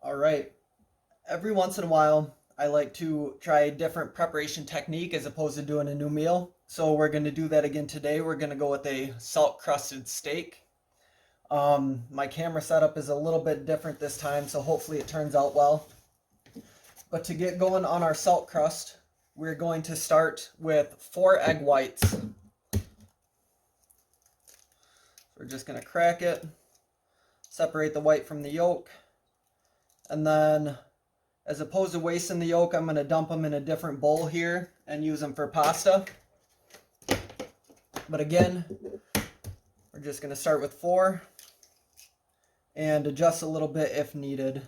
All right. Every once in a while, I like to try a different preparation technique as opposed to doing a new meal. So we're going to do that again today. We're going to go with a salt crusted steak. My camera setup is a little bit different this time, so hopefully it turns out well. But to get going on our salt crust, we're going to start with 4 egg whites. We're just going to crack it, separate the white from the yolk, and then as opposed to wasting the yolk, I'm going to dump them in a different bowl here and use them for pasta. But again, we're just going to start with 4 and adjust a little bit if needed.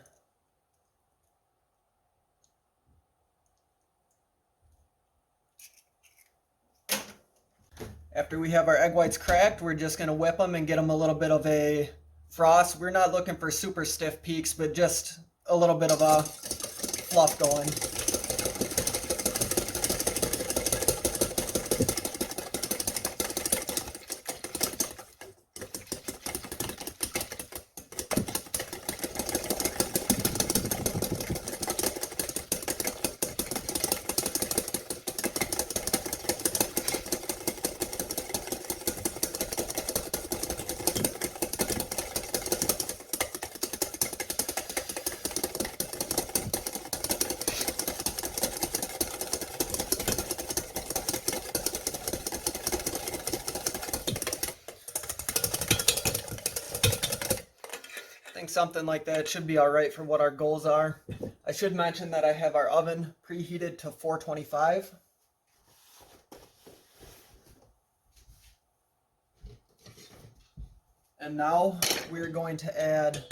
After we have our egg whites cracked, we're just going to whip them and get them a little bit of a frost. We're not looking for super stiff peaks, but just a little bit of a fluff going. I think something like that should be all right for what our goals are. I should mention that I have our oven preheated to 425. And now we're going to add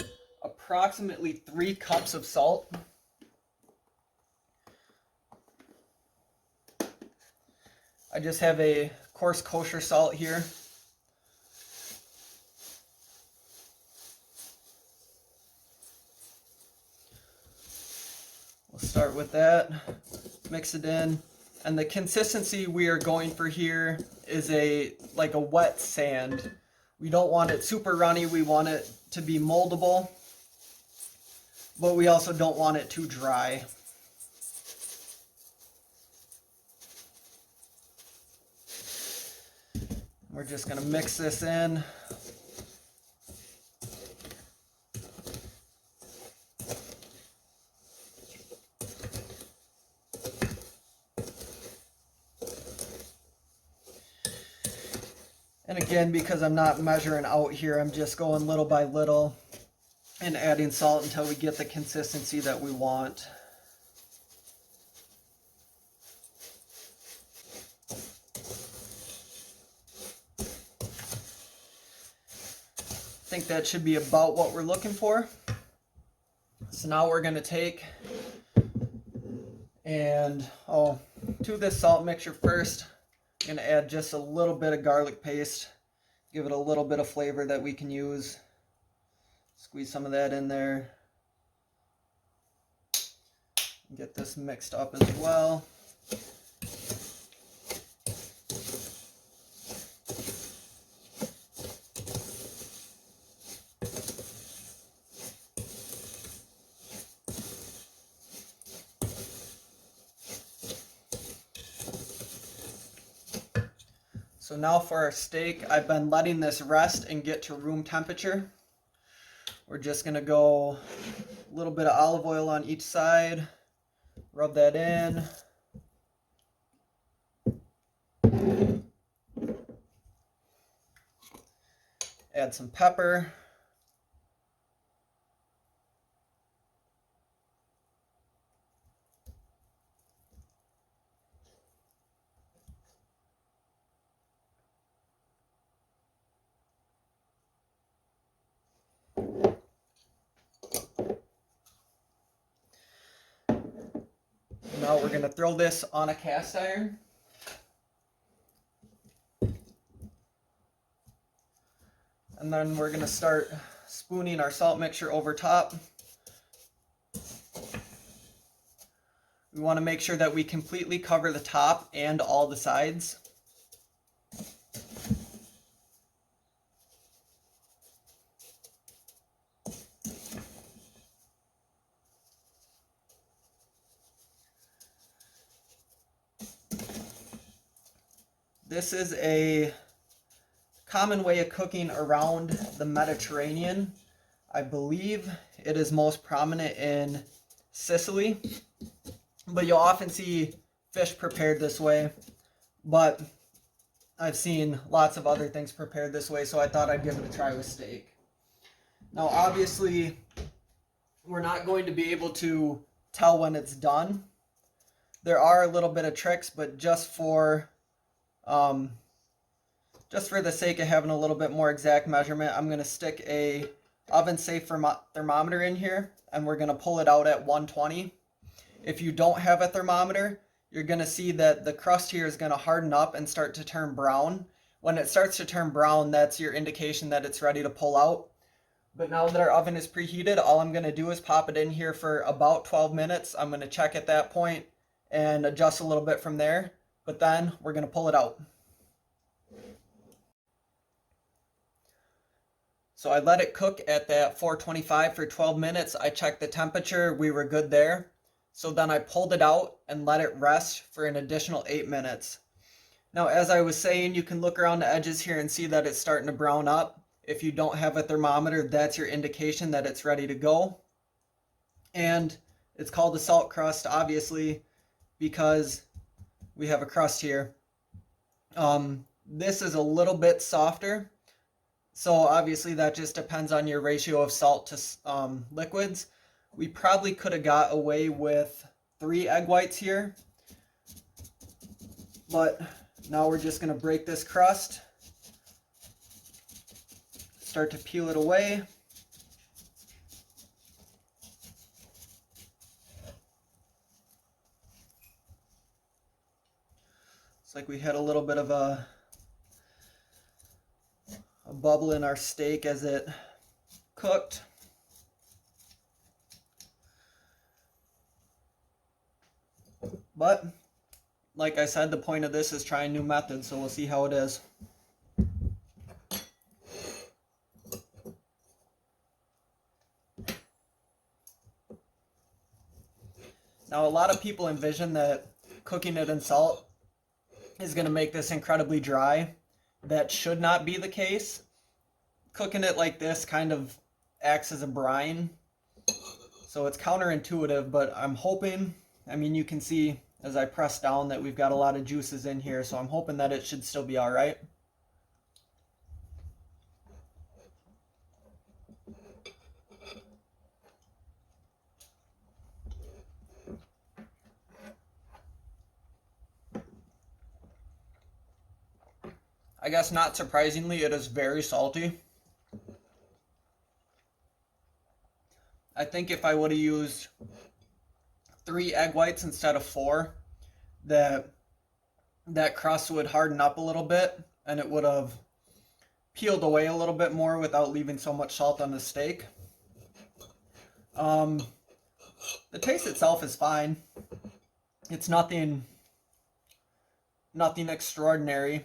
approximately 3 cups of salt. I just have a coarse kosher salt here. We'll start with that, mix it in, and the consistency we are going for here is like a wet sand. We don't want it super runny, we want it to be moldable, but we also don't want it too dry. We're just going to mix this in. And again, because I'm not measuring out here, I'm just going little by little and adding salt until we get the consistency that we want. I think that should be about what we're looking for. So now we're going to take and, to this salt mixture first, I'm going to add just a little bit of garlic paste, give it a little bit of flavor that we can use. Squeeze some of that in there. Get this mixed up as well. So now for our steak, I've been letting this rest and get to room temperature. We're just going to go a little bit of olive oil on each side, rub that in. Add some pepper. Now we're going to throw this on a cast iron. And then we're going to start spooning our salt mixture over top. We want to make sure that we completely cover the top and all the sides. This is a common way of cooking around the Mediterranean. I believe it is most prominent in Sicily, but you'll often see fish prepared this way, but I've seen lots of other things prepared this way, so I thought I'd give it a try with steak. Now, obviously, we're not going to be able to tell when it's done. There are a little bit of tricks, but just for the sake of having a little bit more exact measurement, I'm going to stick a oven safe thermometer in here, and we're going to pull it out at 120. If you don't have a thermometer, you're going to see that the crust here is going to harden up and start to turn brown. When it starts to turn brown, that's your indication that it's ready to pull out. But now that our oven is preheated, all I'm going to do is pop it in here for about 12 minutes. I'm going to check at that point and adjust a little bit from there, but then we're going to pull it out. So I let it cook at that 425 for 12 minutes. I checked the temperature, we were good there. So then I pulled it out and let it rest for an additional 8 minutes. Now, as I was saying, you can look around the edges here and see that it's starting to brown up. If you don't have a thermometer, that's your indication that it's ready to go. And it's called a salt crust, obviously, because we have a crust here. This is a little bit softer. So obviously that just depends on your ratio of salt to liquids. We probably could have got away with 3 egg whites here. But now we're just going to break this crust. Start to peel it away. It's like we had a little bit of a bubble in our steak as it cooked. But like I said, the point of this is trying new methods, so we'll see how it is. Now, a lot of people envision that cooking it in salt is going to make this incredibly dry. That should not be the case. Cooking it like this kind of acts as a brine. So it's counterintuitive, but I'm hoping, I mean, you can see as I press down that we've got a lot of juices in here, so I'm hoping that it should still be all right. I guess not surprisingly, it is very salty. I think if I would have used 3 egg whites instead of 4, that crust would harden up a little bit and it would have peeled away a little bit more without leaving so much salt on the steak. The taste itself is fine. It's nothing extraordinary.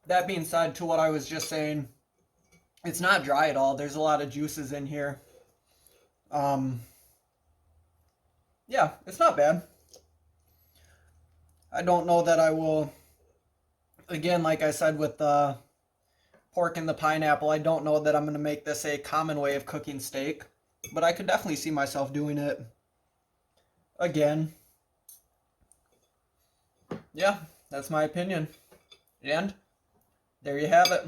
That being said, to what I was just saying, it's not dry at all. There's a lot of juices in here. Yeah, it's not bad. I don't know that I will, again, like I said with the pork and the pineapple, I don't know that I'm going to make this a common way of cooking steak, but I could definitely see myself doing it again. Yeah, that's my opinion. And there you have it.